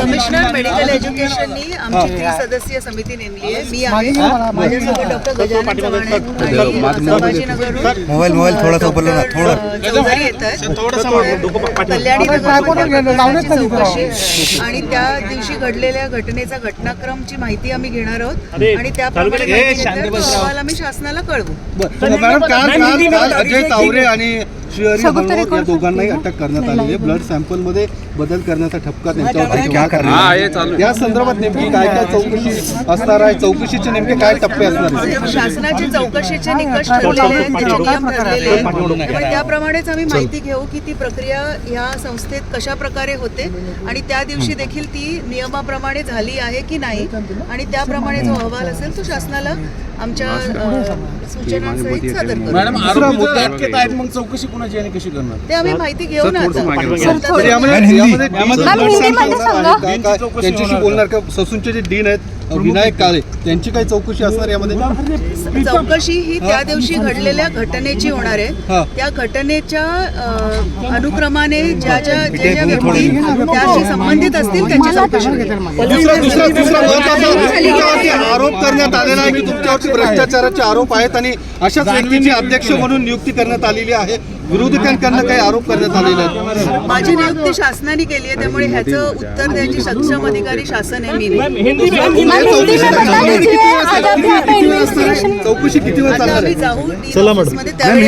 Commissioner medical एज्युकेशननी आमची 3 सदस्यीय समिती नेमली आहे. मी आहे, माझ्यासोबत डॉक्टर गजानन चव्हाण आहेत आणि संभाजीनगरहून मोबाईल थोडासा बोलला ना थोडं चौधरी येतात. कल्याणी नगरची चौकशी आणि त्या दिवशी घडलेल्या घटनेचा घटनाक्रमची माहिती आम्ही घेणार आहोत आणि त्याप्रमाणे अहवाल आम्ही शासनाला कळवू. मॅडम काल अजय तावरे आणि श्रीहरी हलवत या दोघांनाही अटक करण्यात आली आहे. ब्लड सॅम्पल मध्ये बदल करण्याचा ठपका त्यांच्यावर. या संदर्भात नेमकी काय काय चौकशी असणार आहे, चौकशीचे नेमके काय टप्पे असणार आहेत? शासनाचे चौकशीचे निकष ठरलेले आहेत, त्याचे नियम ठरलेले आहेत. त्यामुळे त्याप्रमाणेच आम्ही माहिती घेऊ की ती प्रक्रिया या संस्थेत कशा प्रकारे होते आणि त्या दिवशी देखील ती नियमाप्रमाणे झाली आहे की नाही आणि त्याप्रमाणे जो अहवाल असेल तो शासनाला आमच्या सूचनांसहित सादर करू. मॅडम आरोपी अटकेत आहेत, मग चौकशी कोणाची आणि कशी करणार? ते आम्ही माहिती घेऊ ना आता. त्यांच्याशी बोलणार का? ससूनचे जे डीन आहेत विनायक काळे त्यांची काही चौकशी असणार यामध्ये? चौकशी ही त्या दिवशी घडलेल्या घटनेची होणार आहे. त्या घटनेच्या अनुक्रमाने ज्या ज्या व्यक्ती त्याशी संबंधित असतील त्यांची चौकशी होईल. आरोप करण्यात आलेला आहे की तुमच्यावरती भ्रष्टाचाराचे आरोप आहेत आणि अशाच व्यक्तीची अध्यक्ष म्हणून नियुक्ती करण्यात आलेली आहे. विरोधकांकडून काही आरोप करण्यात आलेले आहेत. माझी नियुक्ती शासनाने केली आहे, त्यामुळे ह्याचं उत्तर द्यायची सक्षम अधिकारी शासन आहे, मी नाही. चौकशी किती वेळ आता चालणार आम्ही आहे? जाऊ डी ऑफिसमध्ये त्यावेळी